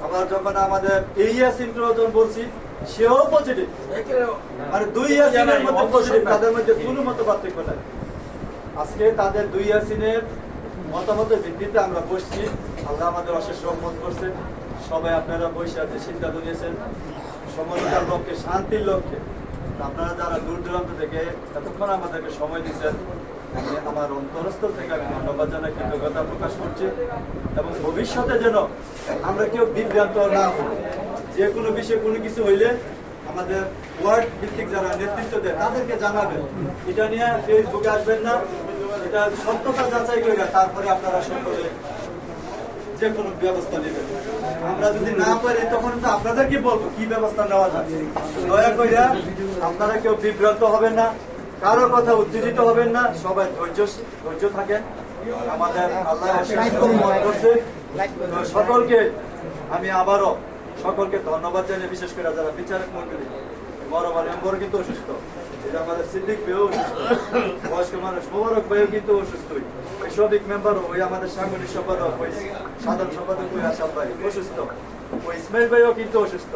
আবার যখন আমাদের এই ইয়াসিনকে ওজন বলছি সেও পজিটিভ, মানে দুই ইয়াসিনের মধ্যে পজিটিভ, তাদের মধ্যে কোনো মত পার্থক্য নাই। আজকে তাদের দুই ইয়াসিনের মতামতের ভিত্তিতে আমরা বসছি। আল্লাহ আমাদের অশেষ রহমত করছে। সবাই আপনারা বসে আছে, সিদ্ধান্ত নিয়েছেন সমন্বয়ের লক্ষ্যে, শান্তির লক্ষ্যে। আপনারা যারা দূর দূরান্ত থেকে এতক্ষণ আমাদেরকে সময় দিচ্ছেন, আমি আমার অন্তরস্থল থেকে আমি ধন্যবাদ জানাই, কৃতজ্ঞতা প্রকাশ করছি। এবং ভবিষ্যতে যেন আমরা কেউ বিভ্রান্ত না হই। যে কোনো বিষয়ে কোনো কিছু হইলে আমাদের ওয়ার্ড ভিত্তিক যারা নেতৃত্ব দেয় তাদেরকে জানাবেন। এটা নিয়ে ফেসবুকে আসবেন না, এটা সত্যতা যাচাই করে তারপরে আপনারা সকলে যে কোনো ব্যবস্থা নেবেন। আমরা যদি না পারি তখন তো আপনাদেরকে বলবো কি ব্যবস্থা নেওয়া যায়। দয়া করে আপনারা কেউ বিভ্রান্ত হবেন না, কারো কথা উত্তেজিত হবেন না, সবাই ধৈর্য থাকেন। আমাদের আল্লাহ করছে সকলকে আমি আবারও সকলকে ধন্যবাদ জানিয়ে, বিশেষ করে যারা বিচারক মন্ডলী, বড় বড় মেম্বর কিন্তু অসুস্থ, এটা আমাদের সিদ্দিক ভাইও অসুস্থ, বয়স্ক মানুষ মোবারক ভাইও কিন্তু অসুস্থই, ওই সবিক মেম্বার, ওই আমাদের সাংগঠনিক সম্পাদক, ওই সাধারণ সম্পাদক ওই আসাম ভাই অসুস্থ, ওই ইসমাইল ভাইও কিন্তু অসুস্থ।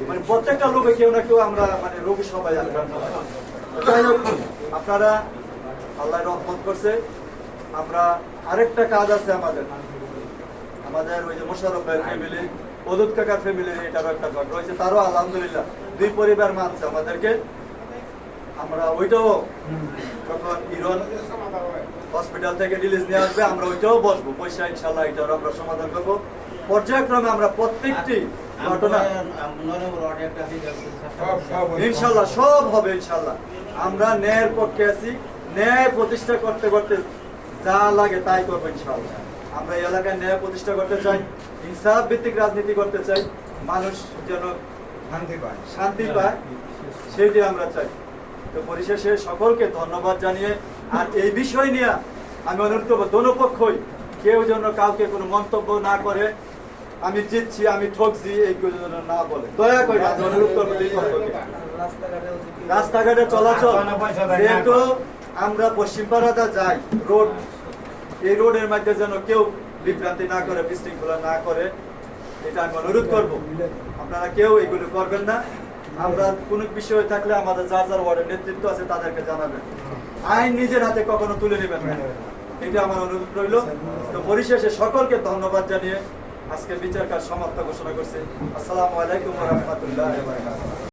মানে প্রত্যেকটা লোকে কেউ না কেউ আমরা মানে রোগী সবাই আক্রান্ত হয়। যাই হোক, আপনারা আল্লাহ রহমত করছে। আমরা আরেকটা কাজ আছে আমাদের ওই যে মোশারফ ভাইয়ের ফ্যামিলি, ওদুদ কাকার ফ্যামিলির এটারও একটা ঘট রয়েছে, তারও আলহামদুলিল্লাহ দুই পরিবার মানছে আমাদেরকে। আমরা ওইটাও যখন ইরন হসপিটাল থেকে রিলিজ নিয়ে আসবে আমরা ওইটাও বসবো, পয়সা ইনশাল্লাহ এটারও আমরা সমাধান করবো। পর্যায়ক্রমে আমরা প্রত্যেকটি ঘটনা ইনশাল্লাহ সব হবে। ইনশাল্লাহ আমরা ন্যায়ের পক্ষে আছি, ন্যায় প্রতিষ্ঠা করতে করতে যা লাগে তাই করবো ইনশাল্লাহ। আমরা এই এলাকায় ন্যায় প্রতিষ্ঠা করতে চাই, ইনসাফ ভিত্তিক রাজনীতি করতে চাই, মানুষ যেন শান্তি পায় সেইটাই আমরা চাই। তো পরিশেষে সকলকে ধন্যবাদ জানিয়ে, আর এই বিষয় নিয়ে আমি অনুরোধ করবো দোনোপক্ষই কেউ যেন কাউকে কোনো মন্তব্য না করে, আমি জিতছি আমি ঠকছি এইগুলো যেন না বলে, দয়া করে আমি অনুরোধ করবো দুই পক্ষকে। রাস্তাঘাটে চলাচল, যেহেতু আমরা পশ্চিমপাড়াতে যাই রোড, এই রোডের মধ্যে যেন কেউ বিভ্রান্তি না করে, বিশৃঙ্খলা না করে, এটা আমি অনুরোধ করবো। আপনারা কেউ এগুলো করবেন না। আমরা কোনো বিষয় থাকলে আমাদের যার যার ওয়ার্ডের নেতৃত্ব আছে তাদেরকে জানাবেন, আইন নিজের হাতে কখনো তুলে নেবেন না, এটা আমার অনুরোধ রইল। তো পরিশেষে সকলকে ধন্যবাদ জানিয়ে আজকে বিচার কাজ সমাপ্ত ঘোষণা করছি। আসসালামু আলাইকুম ওয়া রাহমাতুল্লাহি ওয়া বারাকাতুহু।